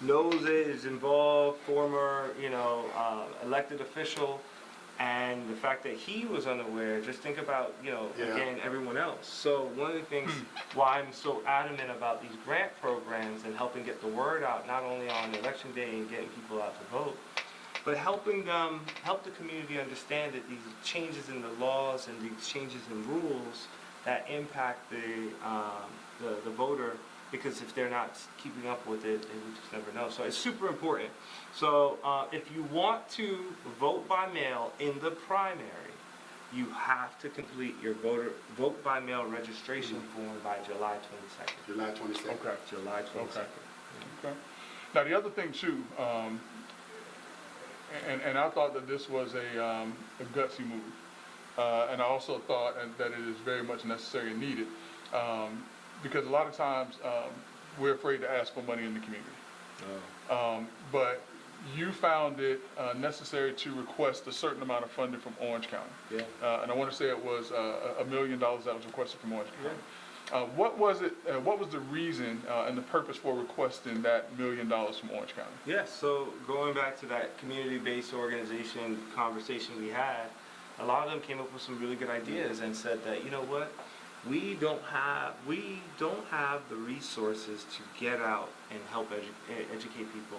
knows it, is involved, former, elected official, and the fact that he was unaware, just think about,
Yeah.
again, everyone else. So one of the things why I'm so adamant about these grant programs and helping get the word out, not only on election day and getting people out to vote, but helping them, help the community understand that these changes in the laws and these changes in rules that impact the voter, because if they're not keeping up with it, they would just never know. So it's super important. So if you want to vote by mail in the primary, you have to complete your vote by mail registration form by July 22nd.
July 22nd.
Okay.
July 22nd.
Okay. Now the other thing too, and I thought that this was a gutsy move, and I also thought that it is very much necessary and needed, because a lot of times we're afraid to ask for money in the community. But you found it necessary to request a certain amount of funding from Orange County.
Yeah.
And I want to say it was $1 million that was requested from Orange County. What was it? What was the reason and the purpose for requesting that $1 million from Orange County?
Yes, so going back to that community-based organization conversation we had, a lot of them came up with some really good ideas and said that, you know what, we don't have the resources to get out and help educate people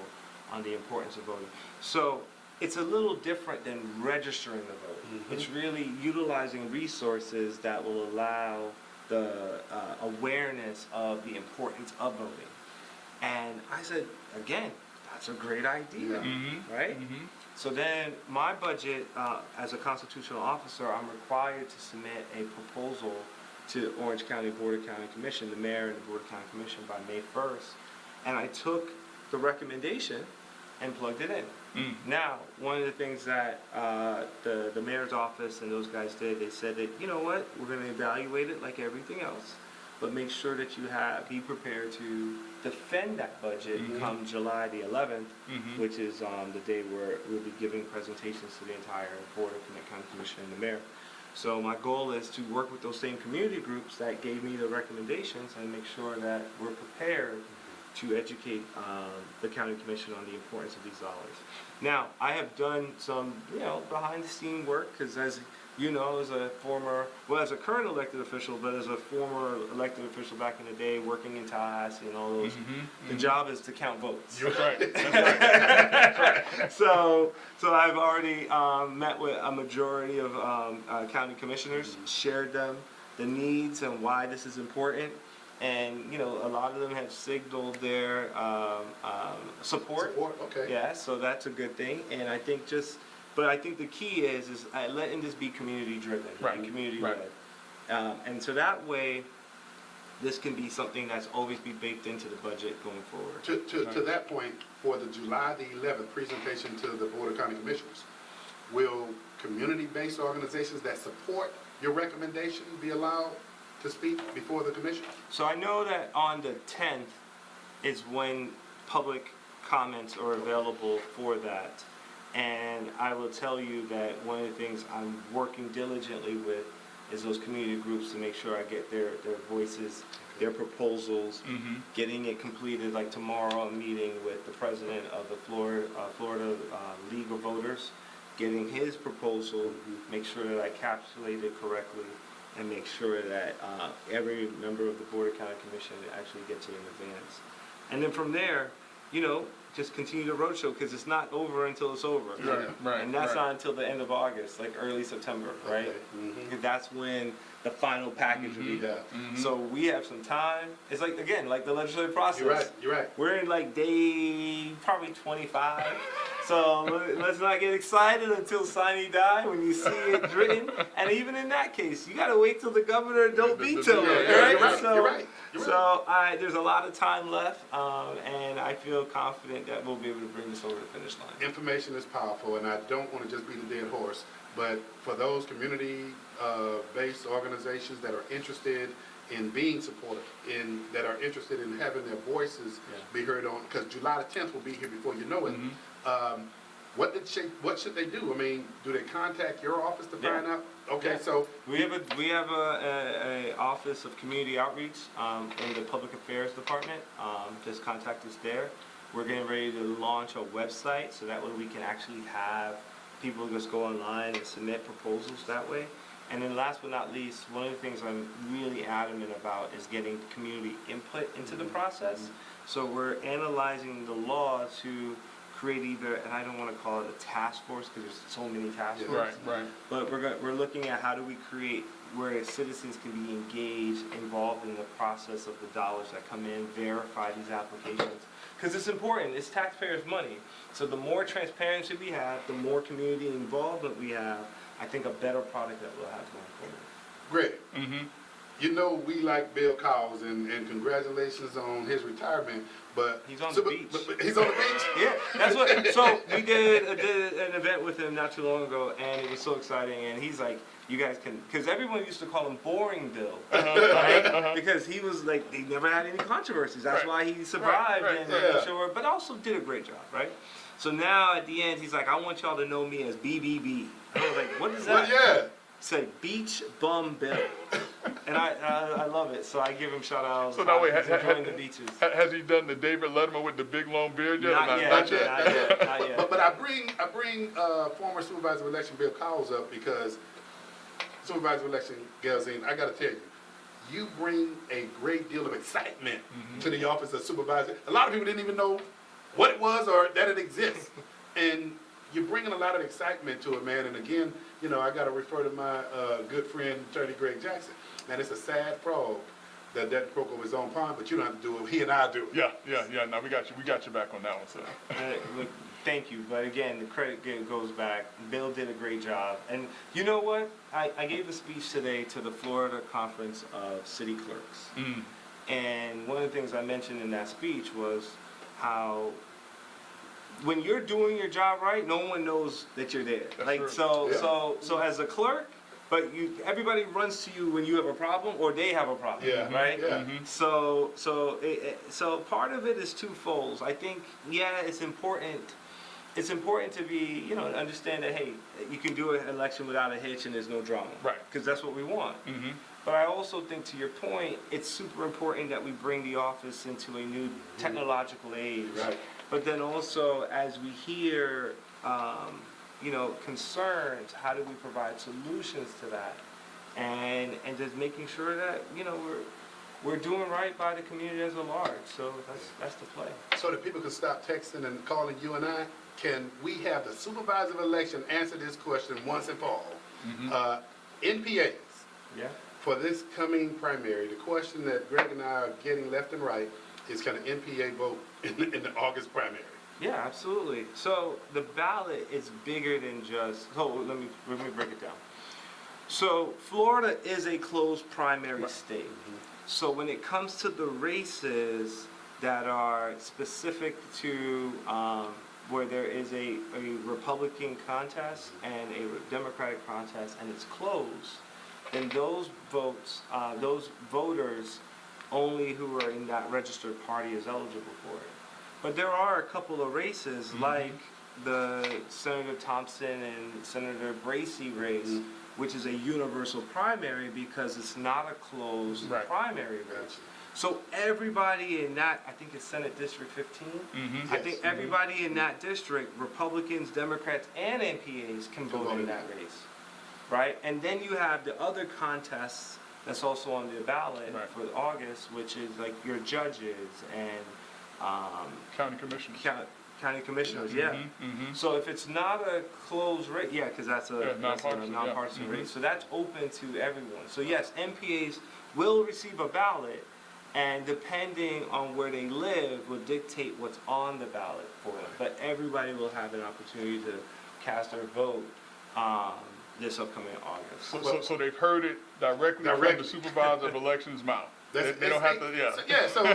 on the importance of voting. So it's a little different than registering the vote. It's really utilizing resources that will allow the awareness of the importance of voting. And I said, again, that's a great idea, right? So then my budget, as a constitutional officer, I'm required to submit a proposal to Orange County Board of County Commission, the mayor and the Board of County Commission, by May 1st. And I took the recommendation and plugged it in. Now, one of the things that the mayor's office and those guys did, they said that, you know what, we're going to evaluate it like everything else, but make sure that be prepared to defend that budget come July the 11th, which is the day where we'll be giving presentations to the entire Board of County Commission and the mayor. So my goal is to work with those same community groups that gave me the recommendations and make sure that we're prepared to educate the county commission on the importance of these dollars. Now, I have done some, behind the scene work, because as you know, as a current elected official, but as a former elected official back in the day, working in Tallahassee and all those, the job is to count votes.
That's right. That's right.
So I've already met with a majority of county commissioners, shared them the needs and why this is important, and a lot of them have signaled their support.
Okay.
Yeah, so that's a good thing, and I think but I think the key is letting this be community driven,
Right.
and community
Right.
led, and so that way, this can be something that's always be baked into the budget going forward.
To that point, for the July the 11th presentation to the Board of County Commissioners, will community-based organizations that support your recommendation be allowed to speak before the commission?
So I know that on the 10th is when public comments are available for that. And I will tell you that one of the things I'm working diligently with is those community groups to make sure I get their voices, their proposals, getting it completed. Like tomorrow, I'm meeting with the president of the Florida League of Voters, getting his proposal, make sure that I capsulate it correctly, and make sure that every member of the Board of County Commission actually gets it in advance. And then from there, just continue the roadshow, because it's not over until it's over.
Right.
And that's
right.
not until the end of August, like early September, right?
Okay.
Because that's when the final package will be done.
Yeah.
So we have some time. It's like, again, like the legislative process.
You're right.
We're in like day probably 25. So let's not get excited until sine die when you see it written. And even in that case, you gotta wait till the governor don't veto it,
Yeah,
right?
you're right.
So,
You're right.
so there's a lot of time left, and I feel confident that we'll be able to bring this over the finish line.
Information is powerful, and I don't want to just beat a dead horse, but for those community-based organizations that are interested in being supportive, that are interested in having their voices be heard on, because July the 10th will be here before you know it. What should they do? I mean, do they contact your office to find out? Okay,
Yeah.
so
We have a office of community outreach in the public affairs department. Just contact us there. We're getting ready to launch a website, so that way we can actually have people just go online and submit proposals that way. And then last but not least, one of the things I'm really adamant about is getting community input into the process. So we're analyzing the law to create either, and I don't want to call it a task force because there's so many task
Yeah.
forces.
Right.
But we're looking at how do we create where citizens can be engaged, involved in the process of the dollars that come in, verify these applications. Because it's important, it's taxpayers' money. So the more transparency we have, the more community involvement we have, I think a better product that we'll have going forward.
Greg, you know we like Bill Cowles, and congratulations on his retirement, but
He's on the beach.
But he's on the beach?
Yeah, that's what. So we did an event with him not too long ago, and it was so exciting. And he's like, "You guys can," because everyone used to call him Boring Bill, right? Because he was like, he never had any controversies. That's why he survived and
yeah.
sure, but also did a great job, right? So now at the end, he's like, "I want y'all to know me as BBB." And I was like, "What is that?"
Well, yeah.
He said, "Beach Bum Bill," and I love it. So I give him shout outs.
So now wait,
He's enjoying the beaches.
has he done the David Letterman with the big long beard yet?
Not yet.
Not yet.
Not yet.
But I bring former Supervisor of Election Bill Cowles up because Supervisor of Election Galzine, I got to tell you, you bring a great deal of excitement to the office of supervisor. A lot of people didn't even know what it was or that it exists, and you're bringing a lot of excitement to it, man. And again, you know, I got to refer to my good friend Attorney Greg Jackson. Man, it's a sad frog that broke over his own pond, but you don't have to do it. He and I do it.
Yeah. No, we got you back on that one, sir.
Look, thank you, but again, the credit goes back. Bill did a great job, and you know what? I gave a speech today to the Florida Conference of City Clerks, and one of the things I mentioned in that speech was how when you're doing your job right, no one knows that you're there.
That's
like
true.
so as a clerk, but everybody runs to you when you have a problem or they have a problem,
Yeah.
right?
Yeah.
So part of it is twofold. I think, yeah, it's important. It's important to be, understand that, hey, you can do an election without a hitch and there's no drama.
Right.
Because that's what we want. But I also think, to your point, it's super important that we bring the office into a new technological age.
Right.
But then also, as we hear, concerns, how do we provide solutions to that? And just making sure that, we're doing right by the community as a large. So that's the play.
So that people can stop texting and calling you and I, can we have the supervisor of election answer this question once and for all? NPAs,
Yeah.
for this coming primary, the question that Greg and I are getting left and right is, can an NPA vote in the August primary?
Yeah, absolutely. So the ballot is bigger than just, so let me break it down. So Florida is a closed primary state. So when it comes to the races that are specific to where there is a Republican contest and a Democratic contest and it's closed, then those votes, those voters only who are in that registered party is eligible for it. But there are a couple of races like the Senator Thompson and Senator Bracey race, which is a universal primary because it's not a closed primary race. So everybody in that, I think it's Senate District 15, I think everybody in that district, Republicans, Democrats, and NPAs can vote in that race, right? And then you have the other contests that's also on the ballot for August, which is like your judges and
County commissioners.
County commissioners, So if it's not a closed race, because that's a nonpartisan race, so that's open to everyone. So yes, MPAs will receive a ballot, and depending on where they live will dictate what's on the ballot for them. But everybody will have an opportunity to cast their vote this upcoming August.
So they've heard it directly from the supervisor of elections' mouth. They don't have to,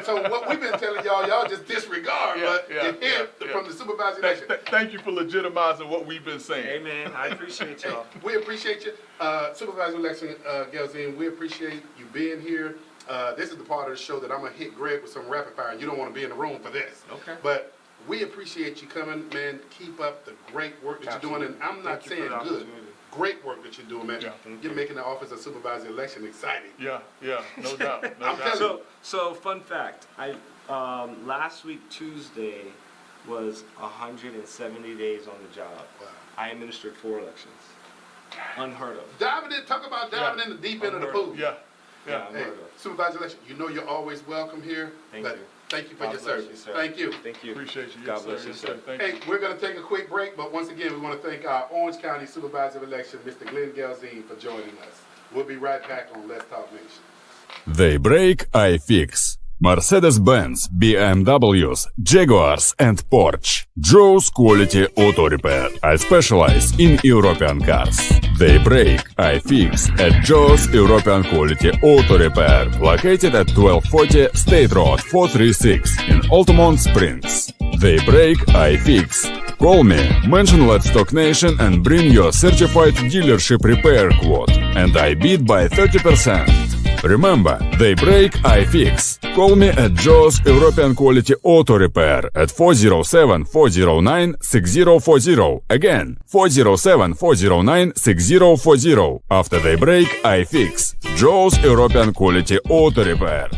So what we've been telling y'all just disregard, but you hear from the supervisor election.
Thank you for legitimizing what we've been saying.
Hey man, I appreciate y'all.
We appreciate you. Supervisor election, Gelzine, we appreciate you being here. This is the part of the show that I'm going to hit Greg with some rapid fire, and you don't want to be in the room for this.
Okay.
But we appreciate you coming, man. Keep up the great work that you're doing, and I'm not
Thank you
saying
for the
good.
opportunity.
Great work that you're doing, man.
Yeah.
You're making the office of supervisor election exciting.
Yeah, no doubt.
I'm telling
So fun fact, I last week Tuesday was 170 days on the job.
Wow.
I administered 4 elections. Unheard of.
Talk about diving in the deep end of the pool.
Yeah.
Yeah,
Hey,
unheard of.
supervisor election, you know you're always welcome here.
Thank
but
you.
Thank you for
God
your
bless
service.
you, sir.
Thank you.
Thank you.
Appreciate you.
God bless you, sir.
Thank
Hey,
you.
we're going to take a quick break, but once again, we want to thank our Orange County Supervisor of Election, Mr. Glenn Gelzine, for joining us. We'll be right back on Let's Talk Nation.
Daybreak iFix. Mercedes-Benz, BMWs, Jaguars and Porsche. Joe's Quality Auto Repair. I specialize in European cars. Daybreak iFix at Joe's European Quality Auto Repair. Located at 1240 State Road 436 in Altamont Springs. Daybreak iFix. Call me, mention Let's Talk Nation and bring your certified dealership repair quote. And I beat by 30%. Remember, Daybreak iFix. Call me at Joe's European Quality Auto Repair at 407-409-6040. Again, 407-409-6040. After Daybreak iFix. Joe's European Quality Auto Repair.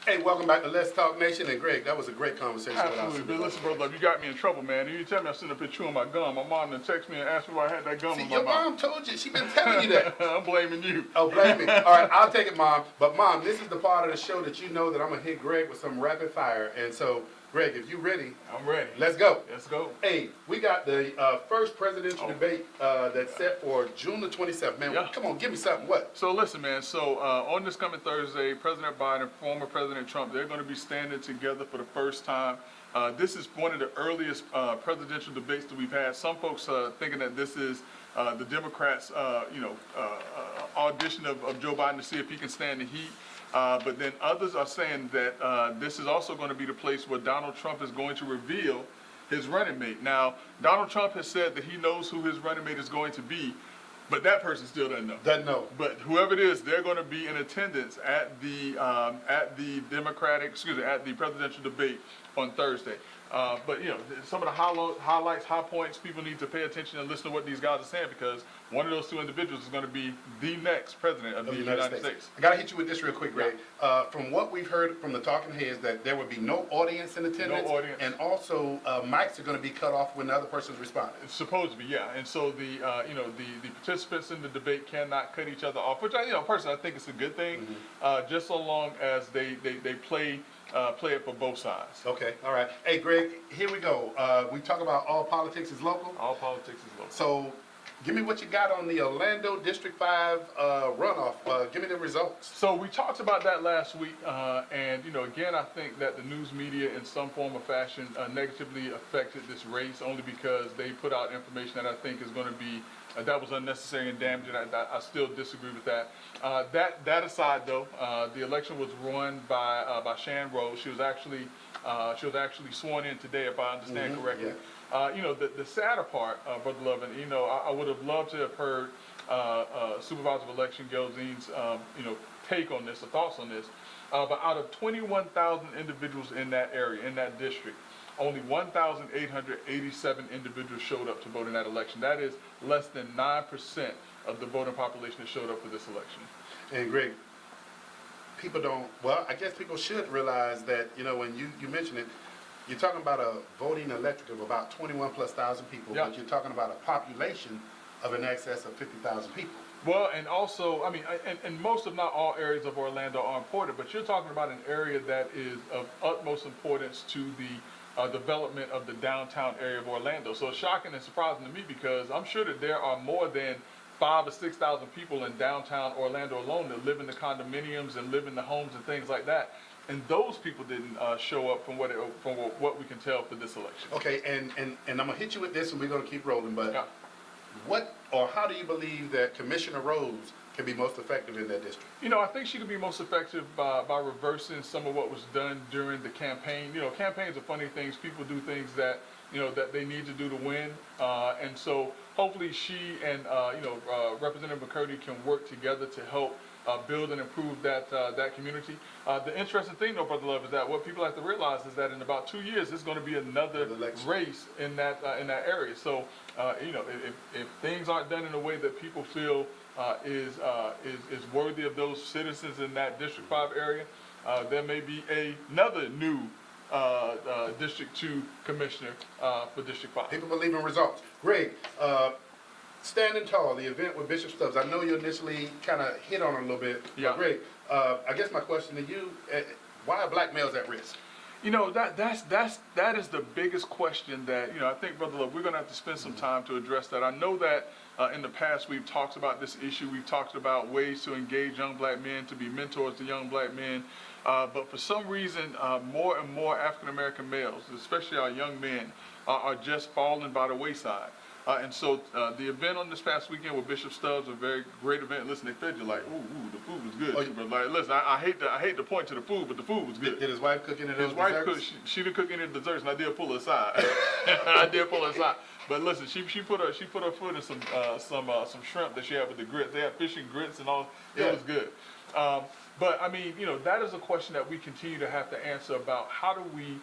Hey, welcome back to Let's Talk Nation. And Greg, that was a great conversation.
Absolutely. But listen, brother, you got me in trouble, man. You tell me I'm sitting up here chewing my gum. My mom done text me and asked me why I had that gum
See,
in my
your
mouth.
mom told you. She been telling you that.
I'm blaming you.
Oh, blame me. All right, I'll take it, Mom. But, Mom, this is the part of the show that you know that I'm going to hit Greg with some rapid fire. And so, Greg, if you're ready,
I'm ready.
let's go.
Let's go.
Hey, we got the first presidential debate that's set for June the 27th. Man,
Yeah.
come on, give me something. What?
So listen, man. So on this coming Thursday, President Biden, former President Trump, they're going to be standing together for the first time. This is one of the earliest presidential debates that we've had. Some folks thinking that this is the Democrats, audition of Joe Biden to see if he can stand the heat. But then others are saying that this is also going to be the place where Donald Trump is going to reveal his running mate. Now, Donald Trump has said that he knows who his running mate is going to be. But that person still doesn't know.
Doesn't know.
But whoever it is, they're going to be in attendance at the presidential debate on Thursday. But you know, some of the highlights, high points, people need to pay attention and listen to what these guys are saying, because one of those two individuals is going to be the next president of the United States.
I gotta hit you with this real quick, Greg. From what we've heard from the talking heads, that there would be no audience in attendance.
No audience.
And also, mics are gonna be cut off when the other person's responding.
It's supposed to be, yeah. And so the participants in the debate cannot cut each other off, which personally I think it's a good thing, just so long as they play it for both sides.
Okay, all right. Hey, Greg, here we go. We talk about all politics is local.
All politics is local.
So, give me what you got on the Orlando District 5 runoff. Give me the results.
So we talked about that last week, and again, I think that the news media in some form or fashion negatively affected this race, only because they put out information that I think is going to be that was unnecessary and damaging. I still disagree with that. That aside, though, the election was won by Shan Rose. She was actually sworn in today, if I understand correctly.
Yeah.
The sadder part, Brother Lovin, I would have loved to have heard Supervisor of Election Gelzin's, take on this, or thoughts on this. But out of 21,000 individuals in that area, in that district, only 1,887 individuals showed up to vote in that election. That is less than 9% of the voting population that showed up for this election.
And Greg, I guess people should realize that, when you mention it, you're talking about a voting electorate of about 21,000+ people,
Yeah.
but you're talking about a population of in excess of 50,000 people.
Well, and also, and most, if not all, areas of Orlando are important, but you're talking about an area that is of utmost importance to the development of the downtown area of Orlando. So it's shocking and surprising to me, because I'm sure that there are more than 5,000 or 6,000 people in downtown Orlando alone that live in the condominiums and live in the homes and things like that. And those people didn't show up from what we can tell for this election.
Okay, and I'm gonna hit you with this, and we're gonna keep rolling. But
Yeah.
what or how do you believe that Commissioner Rose can be most effective in that district?
I think she could be most effective by reversing some of what was done during the campaign. Campaigns are funny things. People do things that that they need to do to win, and so hopefully she and Representative McCurdy can work together to help build and improve that community. The interesting thing, though, Brother Love, is that what people have to realize is that in about 2 years, there's going to be another race in that area. So, if things aren't done in a way that people feel is worthy of those citizens in that District 5 area, there may be another new District 2 commissioner for District 5.
People believe in results. Greg, Standing Tall, the event with Bishop Stubbs. I know you initially kind of hit on it a little bit.
Yeah.
But Greg, I guess my question to you, why are black males at risk?
That is the biggest question that, I think, Brother Love, we're going to have to spend some time to address that. I know that in the past we've talked about this issue. We've talked about ways to engage young black men, to be mentors to young black men. But for some reason, more and more African-American males, especially our young men, are just falling by the wayside. And so the event on this past weekend with Bishop Stubbs, a very great event. Listen, they fed you like, ooh, the food was good. But like, listen, I hate to point to the food, but the food was good.
Did his wife cook any of those
His wife
desserts?
cooked. She didn't cook any of the desserts, and I did pull her aside. But listen, she put her foot in some shrimp that she had with the grits. They had fish and grits and all. It was good. But I mean, that is a question that we continue to have to answer about how do we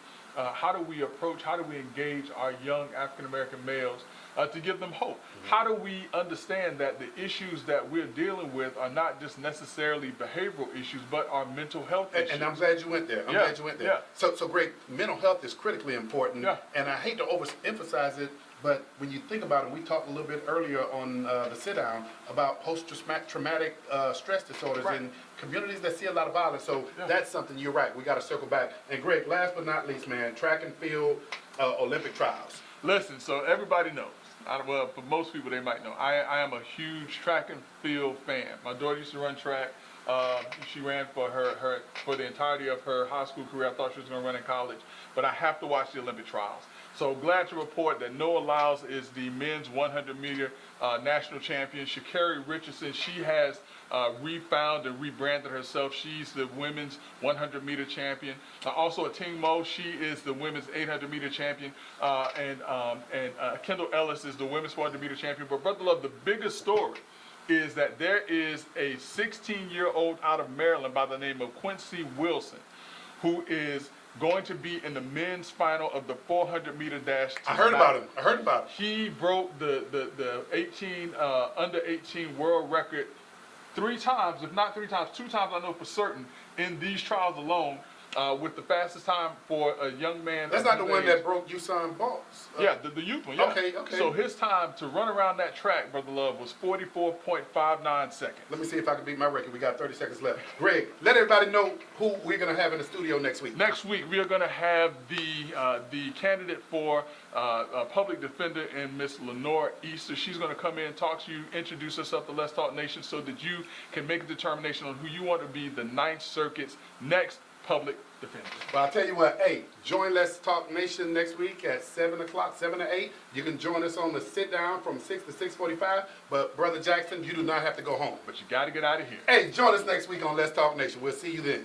approach, how do we engage our young African American males to give them hope? Mm-hmm. How do we understand that the issues that we're dealing with are not just necessarily behavioral issues, but are mental health issues?
And I'm glad you went there.
Yeah.
So great. Mental health is critically important.
Yeah.
And I hate to overemphasize it, but when you think about it, we talked a little bit earlier on the sit down about post-traumatic stress disorders in communities that see a lot of violence. So that's something, you're right, we got to circle back. And Greg, last but not least, man, track and field Olympic trials.
Listen, so everybody knows. Well, for most people, they might know. I am a huge track and field fan. My daughter used to run track. She ran for the entirety of her high school career. I thought she was going to run in college, but I have to watch the Olympic trials. So glad to report that Noah Lyles is the men's 100-meter national champion. Sha'Carri Richardson, she has refound and rebranded herself. She's the women's 100-meter champion. Also, Ating Mo, she is the women's 800-meter champion. And Kendall Ellis is the women's 400-meter champion. But Brother Love, the biggest story is that there is a 16-year-old out of Maryland by the name of Quincy Wilson, who is going to be in the men's final of the 400-meter dash.
I heard about him.
He broke the under 18 world record 3 times, if not 3 times, 2 times I know for certain in these trials alone, with the fastest time for a young man.
That's not the one that broke Usain Bolt's.
Yeah, the youth one. Yeah.
Okay.
So his time to run around that track, Brother Love, was 44.59 seconds.
Let me see if I can beat my record. We got 30 seconds left. Greg, let everybody know who we're going to have in the studio next week.
Next week, we are going to have the candidate for public defender and Miss Lenore Easter. She's going to come in, talk to you, introduce herself to Let's Talk Nation so that you can make a determination on who you want to be the 9th Circuit's next public defender.
Well, I'll tell you what, hey, join Let's Talk Nation next week at 7 o'clock, 7 to 8. You can join us on the sit down from 6 to 6:45. But, Brother Jackson, you do not have to go home.
But you got to get out of here.
Hey, join us next week on Let's Talk Nation. We'll see you then.